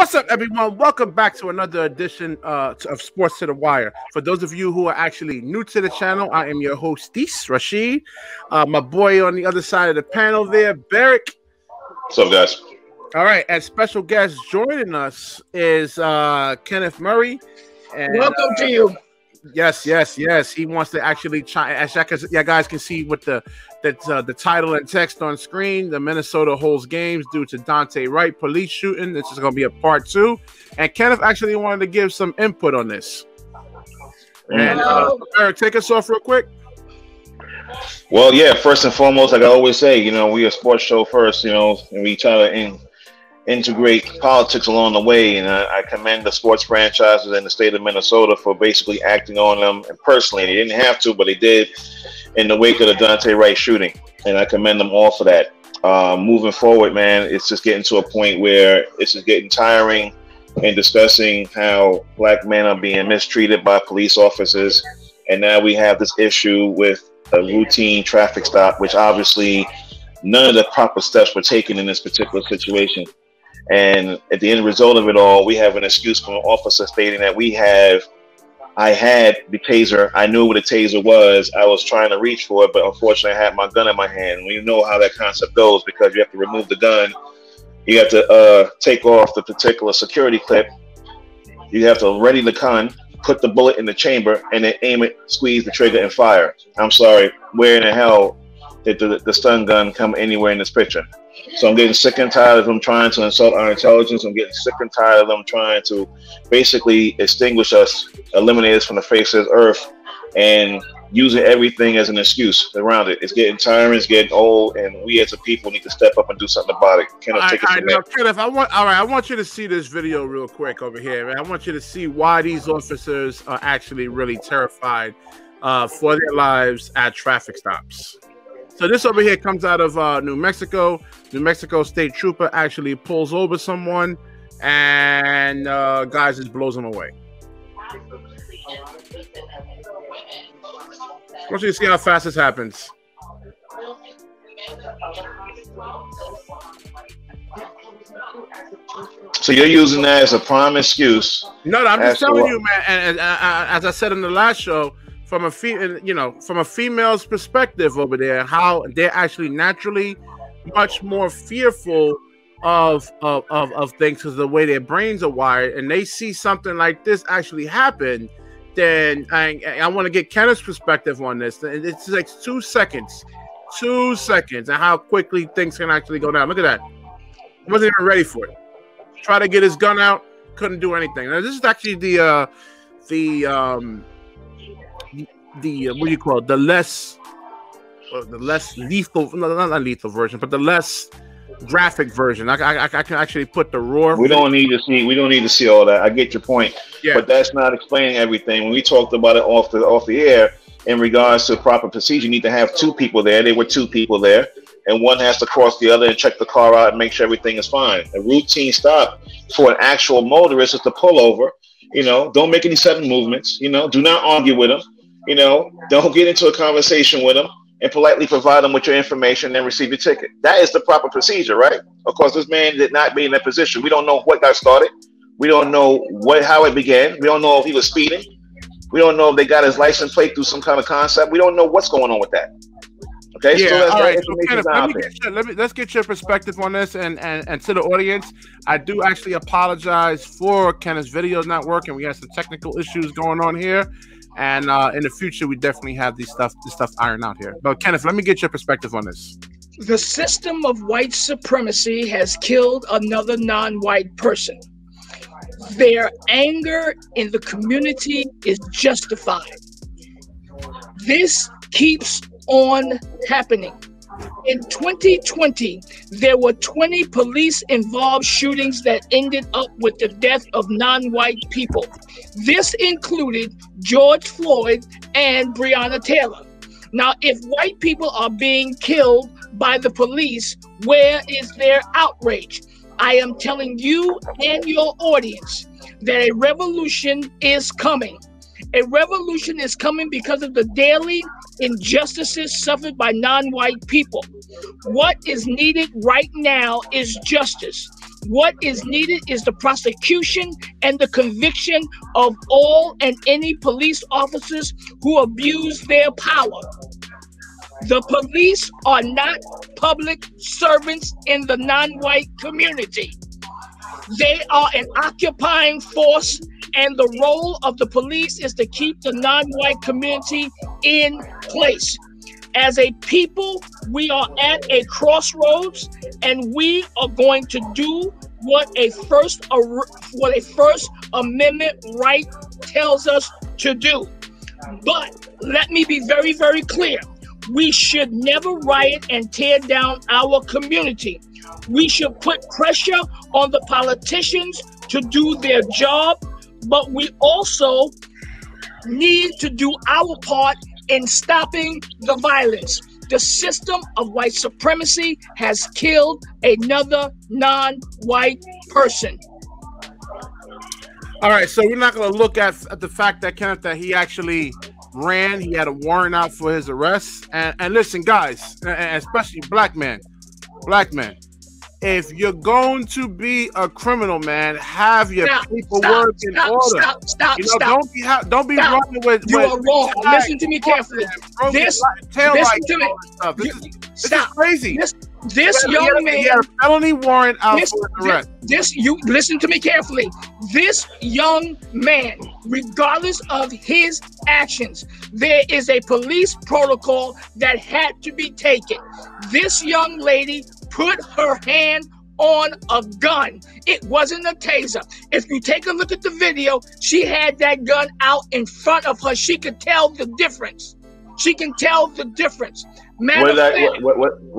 What's up, everyone? Welcome back to another edition of Sports to the Wire. For those of you who are actually new to the channel, I am your hostess, Rashid. My boy on the other side of the panel there, Barrick. What's up, guys? All right, and special guest joining us is Kenneth Murray. And, welcome to you. Yes. He wants to actually try. As you guys can see with the title and text on screen, the Minnesota holds games due to Daunte Wright police shooting. This is going to be a part 2. And Kenneth actually wanted to give some input on this. And Eric, take us off real quick. Well, yeah, first and foremost, like I always say, we a sports show first, and we try to integrate politics along the way. And I commend the sports franchises in the state of Minnesota for basically acting on them. And personally, they didn't have to, but they did in the wake of the Daunte Wright shooting. And I commend them all for that. Moving forward, man, it's just getting to a point where it's just getting tiring and discussing how black men are being mistreated by police officers. And now we have this issue with a routine traffic stop, which obviously none of the proper steps were taken in this particular situation. And at the end result of it all, we have an excuse from an officer stating that I had the taser. I knew what a taser was. I was trying to reach for it, but unfortunately I had my gun in my hand. We know how that concept goes because you have to remove the gun. You have to take off the particular security clip. You have to ready the gun, put the bullet in the chamber, and then aim it, squeeze the trigger, and fire. I'm sorry, where in the hell did the stun gun come anywhere in this picture? So I'm getting sick and tired of them trying to insult our intelligence. I'm getting sick and tired of them trying to basically extinguish us, eliminate us from the face of the earth, and using everything as an excuse around it. It's getting tiring, it's getting old, and we as a people need to step up and do something about it. Kenneth, take it from there. Kenneth, I want you to see this video real quick over here, man. I want you to see why these officers are actually really terrified for their lives at traffic stops. So this over here comes out of New Mexico. New Mexico state trooper actually pulls over someone and guys just blows him away. I want you to see how fast this happens. So you're using that as a prime excuse? No, I'm just telling you, man. And as I said in the last show, from a female's perspective over there, how they're actually naturally much more fearful of things because of the way their brains are wired, and they see something like this actually happen. Then I want to get Kenneth's perspective on this. It's like 2 seconds, and how quickly things can actually go down. Look at that. He wasn't even ready for it. Try to get his gun out, couldn't do anything. Now this is actually the what do you call it? The less lethal, not lethal version, but the less graphic version. I can actually put the roar. We don't need to see all that. I get your point, but that's not explaining everything. When we talked about it off the air in regards to proper procedure, you need to have 2 people there. There were 2 people there, and one has to cross the other and check the car out and make sure everything is fine. A routine stop for an actual motorist is to pull over. Don't make any sudden movements. Do not argue with them. Don't get into a conversation with them, and politely provide them with your information and receive your ticket. That is the proper procedure, right? Of course, this man did not be in that position. We don't know what got started. We don't know how it began. We don't know if he was speeding. We don't know if they got his license plate through some kind of concept. We don't know what's going on with that. Okay, yeah, so all right. So let's get your perspective on this, and to the audience, I do actually apologize for Kenneth's video not working. We had some technical issues going on here. And in the future, we definitely have this stuff ironed out here. But Kenneth, let me get your perspective on this. The system of white supremacy has killed another non-white person. Their anger in the community is justified. This keeps on happening. In 2020, there were 20 police-involved shootings that ended up with the death of non-white people. This included George Floyd and Breonna Taylor. Now, if white people are being killed by the police, where is their outrage? I am telling you and your audience that a revolution is coming. A revolution is coming because of the daily injustices suffered by non-white people. What is needed right now is justice. What is needed is the prosecution and the conviction of all and any police officers who abuse their power. The police are not public servants in the non-white community. They are an occupying force, and the role of the police is to keep the non-white community in place. As a people, we are at a crossroads, and we are going to do what a First Amendment right tells us to do. But let me be very, very clear. We should never riot and tear down our community. We should put pressure on the politicians to do their job, but we also need to do our part in stopping the violence. The system of white supremacy has killed another non-white person. All right, so we're not going to look at the fact that Kenneth, that he actually ran. He had a warrant out for his arrest. And listen, guys, especially black men, if you're going to be a criminal, man, have your paperwork in order. Stop. Don't be running with. You are wrong. Listen to me carefully. Listen to me. This is crazy. This young man. He had a felony warrant out for his arrest. Listen to me carefully. This young man, regardless of his actions, there is a police protocol that had to be taken. This young lady put her hand on a gun. It wasn't a taser. If you take a look at the video, she had that gun out in front of her. She could tell the difference. What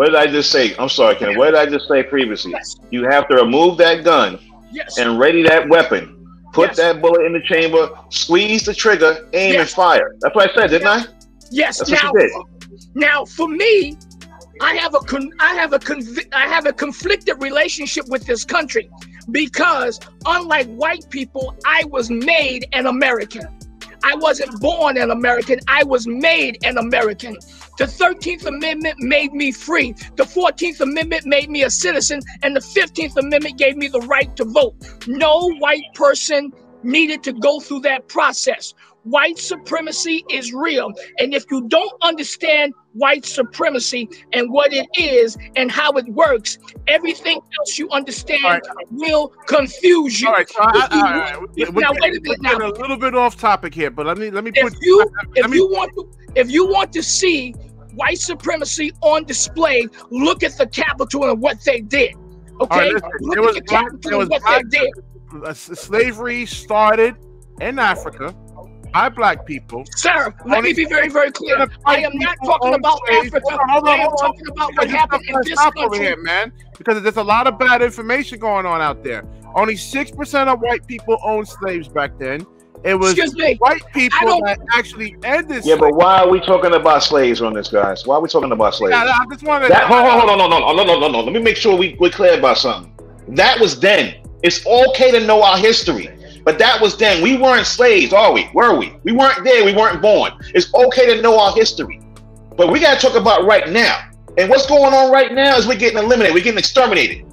did I just say? I'm sorry, Ken. What did I just say previously? Yes. You have to remove that gun and ready that weapon. Put that bullet in the chamber, squeeze the trigger, aim and fire. That's what I said, didn't I? Yes. That's what you did. Now, for me, I have a conflicted relationship with this country because, unlike white people, I was made an American. I wasn't born an American. I was made an American. The 13th Amendment made me free. The 14th Amendment made me a citizen. And the 15th Amendment gave me the right to vote. No white person needed to go through that process. White supremacy is real. And if you don't understand white supremacy and what it is and how it works, everything else you understand will confuse you. All right, now wait a minute. Now, a little bit off topic here, but let me put. If you want to see white supremacy on display, look at the Capitol and what they did. Okay, look at the Capitol and what they did. Slavery started in Africa by black people. Sir, let me be very, very clear. I am not talking about Africa. I am talking about what happened in this country. Over here, man, because there's a lot of bad information going on out there. Only 6% of white people owned slaves back then. It was white people that actually ended slavery. Yeah, but why are we talking about slaves on this, guys? Why are we talking about slaves? I just wanted to... Hold on. Let me make sure we're clear about something. That was then. It's okay to know our history. But that was then. We weren't slaves, are we? Were we? We weren't there. We weren't born. It's okay to know our history. But we got to talk about right now. And what's going on right now is we're getting eliminated. We're getting exterminated.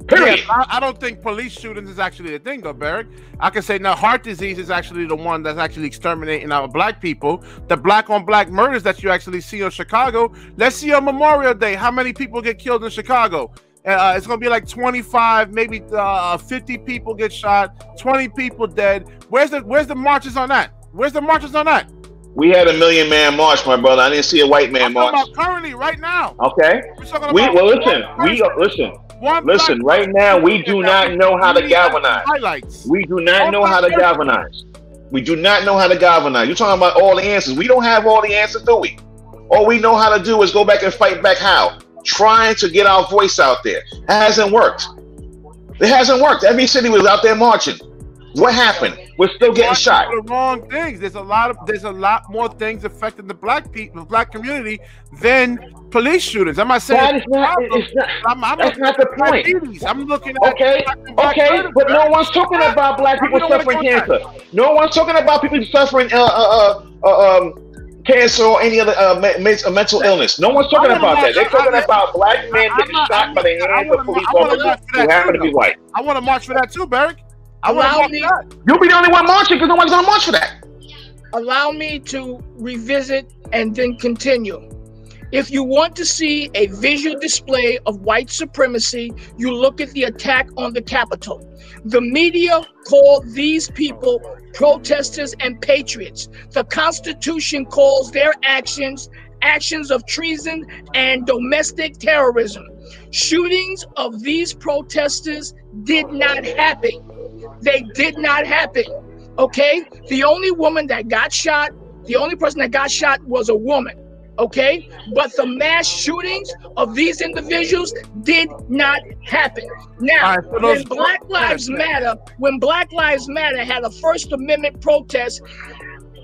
Period. Yeah, I don't think police shootings is actually the thing, though, Barrick. I can say now heart disease is actually the one that's actually exterminating our black people. The black-on-black murders that you actually see in Chicago. Let's see on Memorial Day how many people get killed in Chicago. It's going to be like 25, maybe 50 people get shot, 20 people dead. Where's the marches on that? We had a 1 million man march, my brother. I didn't see a white man march. About currently, right now. Okay. Listen. Right now, we do not know how to galvanize. We do not know how to galvanize. You're talking about all the answers. We don't have all the answers, do we? All we know how to do is go back and fight back. How? Trying to get our voice out there. It hasn't worked. Every city was out there marching. What happened? We're still getting shot. The wrong things. There's a lot more things affecting the black community than police shootings. I'm not saying that's not the point. I'm looking at okay, but no one's talking about black people suffering cancer. No one's talking about people suffering cancer or any other mental illness. No one's talking about that. They're talking about black men getting shot by the hands of police officers who happen to be white. I want to march for that too, Barrick. Allow me. You'll be the only one marching because no one's going to march for that. Allow me to revisit and then continue. If you want to see a visual display of white supremacy, you look at the attack on the Capitol. The media called these people protesters and patriots. The Constitution calls their actions of treason and domestic terrorism. Shootings of these protesters did not happen. They did not happen. Okay? The only woman that got shot, the only person that got shot was a woman. Okay, but the mass shootings of these individuals did not happen. Now, when Black Lives Matter had a First Amendment protest,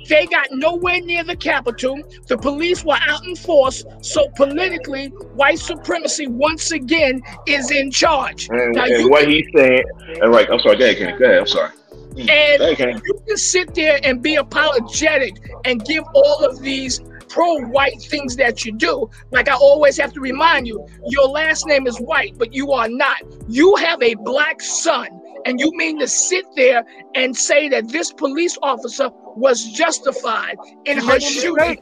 they got nowhere near the Capitol. The police were out in force. So politically, white supremacy once again is in charge. And what he's saying, and right, I'm sorry, go ahead, Kenny. Go ahead, I'm sorry. And you can sit there and be apologetic and give all of these pro-white things that you do. Like I always have to remind you, your last name is white, but you are not. You have a black son, and you mean to sit there and say that this police officer was justified in her shooting?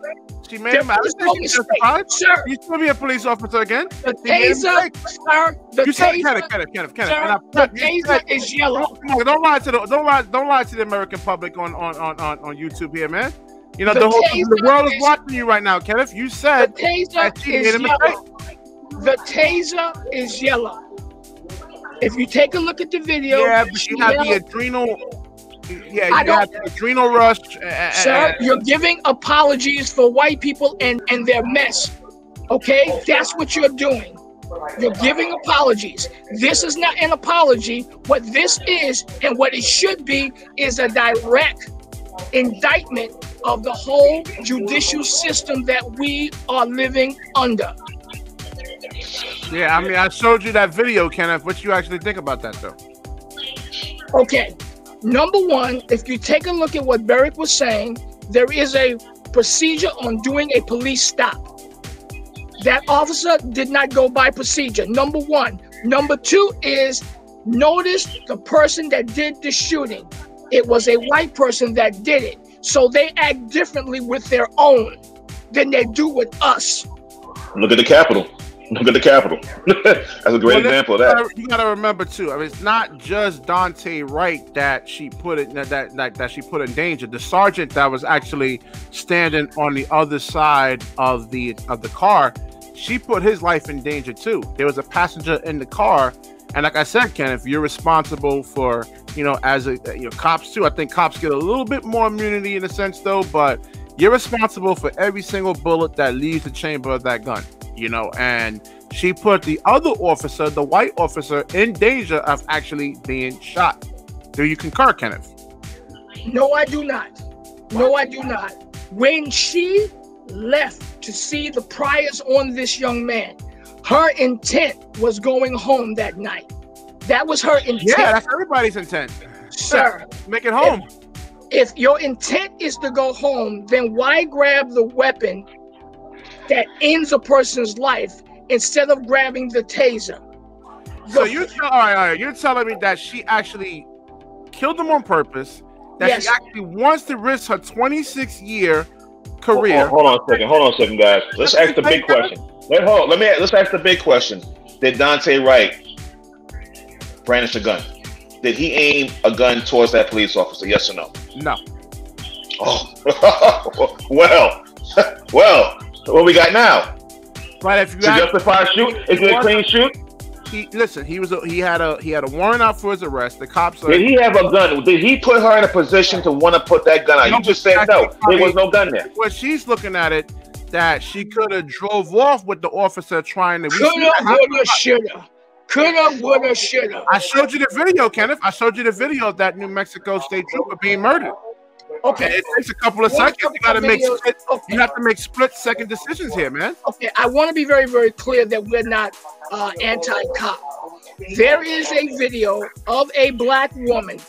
She made him justified. Sir, you still be a police officer again? The taser, sir. The taser is yellow. Don't lie to the American public on YouTube here, man. You know, the world is watching you right now, Kenneth. You said the taser is yellow. The taser is yellow. If you take a look at the video, but you have the adrenal. Yeah, you have the adrenal rush. Sir, you're giving apologies for white people and their mess. Okay, that's what you're doing. You're giving apologies. This is not an apology. What this is and what it should be is a direct indictment of the whole judicial system that we are living under. Yeah, I mean, I showed you that video, Kenneth. What you actually think about that, though? Okay, number one, if you take a look at what Barrick was saying, there is a procedure on doing a police stop. That officer did not go by procedure, number one. Number two is notice the person that did the shooting. It was a white person that did it. So they act differently with their own than they do with us. Look at the Capitol. Look at the Capitol. That's a great example of that. You gotta remember too. I mean, it's not just Daunte Wright that she put it that she put in danger. The sergeant that was actually standing on the other side of the car, she put his life in danger too. There was a passenger in the car, and like I said, Kenneth, you're responsible for, you know, as cops too. I think cops get a little bit more immunity in a sense though, but you're responsible for every single bullet that leaves the chamber of that gun, you know, and she put the other officer, the white officer, in danger of actually being shot. Do you concur, Kenneth? No, I do not. No, I do not. When she left to see the priors on this young man, her intent was going home that night. That was her intent. Yeah, that's everybody's intent. Sir, make it home. If your intent is to go home, then why grab the weapon that ends a person's life instead of grabbing the taser? So all right. You're telling me that she actually killed him on purpose, that she actually wants to risk her 26-year career. Hold on a second, guys. Let's ask the big question. Let's ask the big question. Did Daunte Wright brandish a gun? Did he aim a gun towards that police officer? Yes or no? No. Oh, well, what we got now? But if you justify a shoot, is it a clean shoot? He had a warrant out for his arrest. The cops. Did he have a gun? Did he put her in a position to want to put that gun out? You just said no. There was no gun there. Well, she's looking at it that she could have drove off with the officer trying to. Coulda, woulda, shoulda. Coulda, woulda, shoulda. I showed you the video, Kenneth. I showed you the video of that New Mexico state trooper being murdered. Okay. And it takes a couple of seconds. You got to make you have to make split-second decisions here, man. Okay, I want to be very, very clear that we're not anti-cop. There is a video of a black woman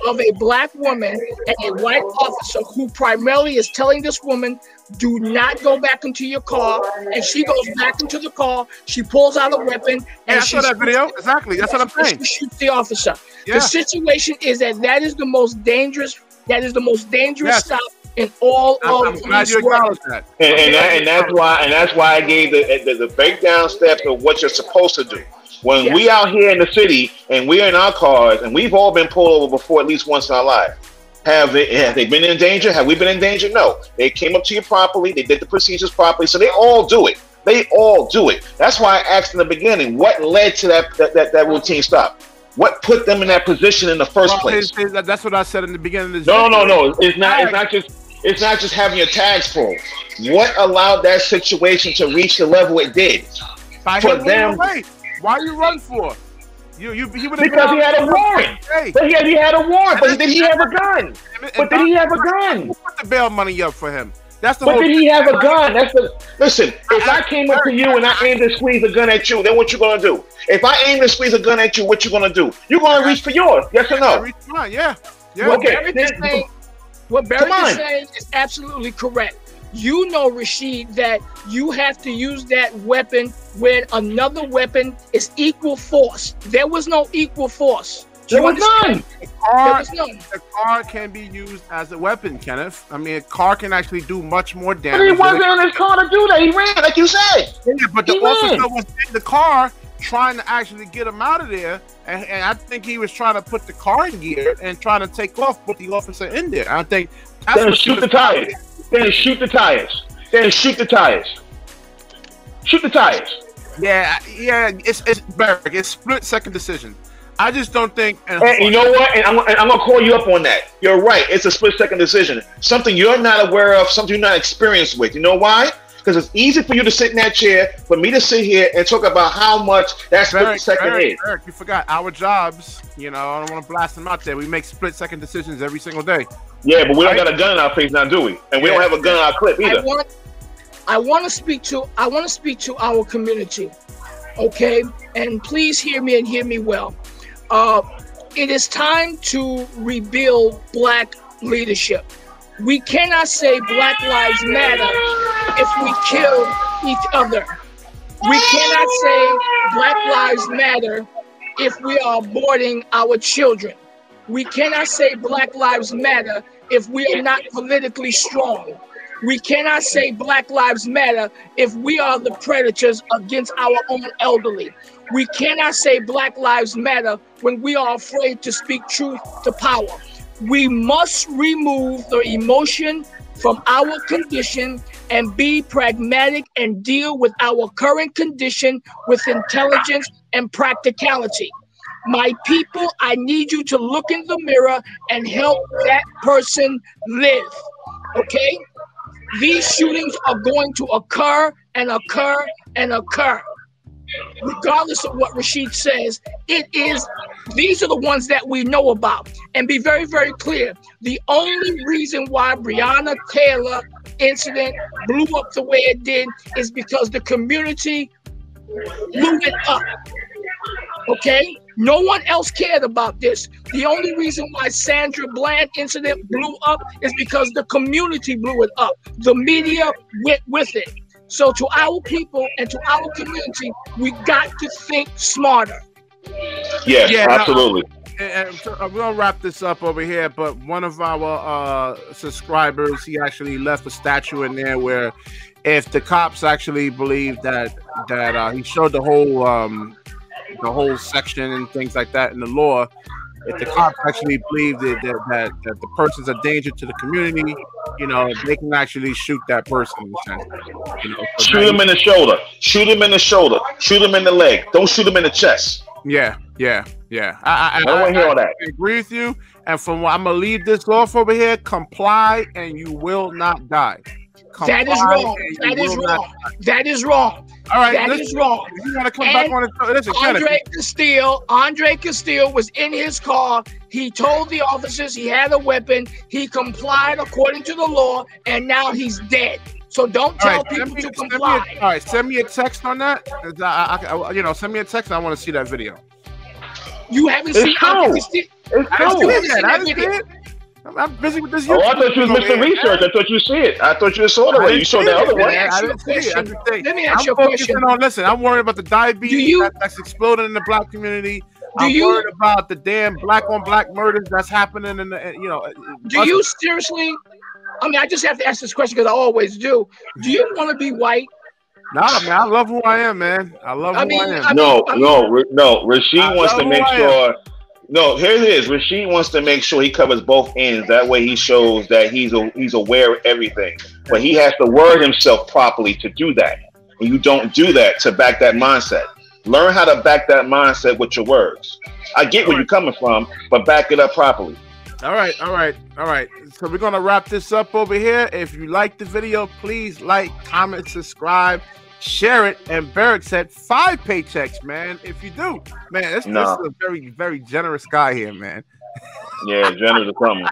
of a black woman and a white officer who primarily is telling this woman, do not go back into your car. And she goes back into the car. She pulls out a weapon. And I saw that video. Exactly. That's what I'm saying. She shoots the officer. Yeah. The situation is that is the most dangerous. That is the most dangerous stop in all of I'm glad you acknowledge that. And that's why I gave the breakdown steps of what you're supposed to do. When we out here in the city and we're in our cars and we've all been pulled over before at least once in our life. Have they been in danger? Have we been in danger? No. They came up to you properly. They did the procedures properly. So they all do it. They all do it. That's why I asked in the beginning, what led to that routine stop? What put them in that position in the first place? That's what I said in the beginning of this video. No. It's not just having your tags pulled. What allowed that situation to reach the level it did? By for them. Why you run for? Because he had a warrant. But he had a warrant. But did he have a gun? But did he have a gun? Who put the bail money up for him? That's the. But did he have a gun? Listen. If I came up to you and I aimed to squeeze a gun at you, then what you gonna do? If I aim to squeeze a gun at you, what you gonna do? You gonna reach for yours? Yes or no? Reach for mine. Yeah. Okay. What Barry is saying is absolutely correct. You know, Rashid, that you have to use that weapon when another weapon is equal force. There was no equal force. There was none. The car can be used as a weapon, Kenneth. I mean, a car can actually do much more damage. But he wasn't in his car to do that. He ran, like you said. Yeah, but the officer was in the car trying to actually get him out of there. And I think he was trying to put the car in gear and trying to take off, put the officer in there. I think that's then shoot the tires. Then shoot the tires. Then shoot the tires. Shoot the tires. Yeah. It's Barrick. It's split-second decision. I just don't think. And you know what? And I'm gonna call you up on that. You're right. It's a split-second decision. Something you're not aware of. Something you're not experienced with. You know why? Because it's easy for you to sit in that chair, for me to sit here and talk about how much that split-second is. Barrick, you forgot our jobs. You know, I don't want to blast them out there. We make split-second decisions every single day. Yeah, but we don't got a gun in our face now, do we? And we don't have a gun in our clip either. I want to speak to our community, okay? And please hear me and hear me well. It is time to rebuild black leadership. We cannot say Black Lives Matter if we kill each other. We cannot say Black Lives Matter if we are aborting our children. We cannot say Black Lives Matter if we are not politically strong. We cannot say Black Lives Matter if we are the predators against our own elderly. We cannot say Black Lives Matter when we are afraid to speak truth to power. We must remove the emotion from our condition and be pragmatic and deal with our current condition with intelligence and practicality. My people, I need you to look in the mirror and help that person live, okay? These shootings are going to occur and occur and occur. Regardless of what Rashid says, these are the ones that we know about. And be very, very clear, the only reason why Breonna Taylor incident blew up the way it did is because the community blew it up, okay? No one else cared about this. The only reason why Sandra Bland incident blew up is because the community blew it up. The media went with it. So to our people and to our community, we got to think smarter. Yeah, absolutely. And we'll wrap this up over here, but one of our subscribers, he actually left a statue in there where if the cops actually believe that he showed the whole section and things like that in the law, if the cops actually believe that the person's a danger to the community, you know, they can actually shoot that person. You know, shoot him in the shoulder. Shoot him in the shoulder. Shoot him in the leg. Don't shoot him in the chest. Yeah. I don't want to hear all that. I agree with you. And from what I'm gonna leave this off over here, comply and you will not die. That is wrong. That is wrong. That is wrong. All right, that is wrong. If you want to come back on it, Andre Castillo was in his car. He told the officers he had a weapon. He complied according to the law, and now he's dead. So don't tell people to comply. All right, send me a text on that. Send me a text. I want to see that video. You haven't seen. True. It's true. I didn't see it. I'm busy with this. Oh, I thought you was missing research. I thought you see it. I thought you saw the way you saw the other one. Let me ask you a question. Listen, I'm worried about the diabetes that's exploding in the black community. I'm worried about the damn black on black murders that's happening in the, you know. Do you seriously? I mean, I just have to ask this question because I always do. Do you want to be white? No, man, I love who I am, man. I love who I am. No. Rasheed wants to make sure. No, here it is. Rasheed wants to make sure he covers both ends. That way he shows that he's aware of everything. But he has to word himself properly to do that. And you don't do that to back that mindset. Learn how to back that mindset with your words. I get where you're coming from, but back it up properly. All right. So we're going to wrap this up over here. If you like the video, please like, comment, subscribe. Share it, and Barrett said 5 paychecks, man. If you do, man, this is a very, very generous guy here, man. Yeah, generous is coming.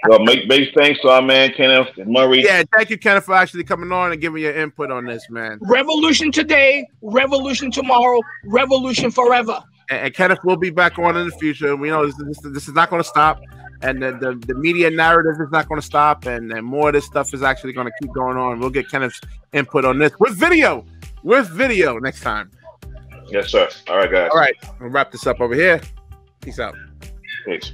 Well, make big thanks to our man Kenneth Murray. Yeah, thank you, Kenneth, for actually coming on and giving your input on this, man. Revolution today, revolution tomorrow, revolution forever. And Kenneth will be back on in the future. We know this is not going to stop. And the media narrative is not going to stop, and more of this stuff is actually going to keep going on. We'll get Kenneth's input on this with video next time. Yes, sir. All right, guys. All right, we'll wrap this up over here. Peace out. Peace.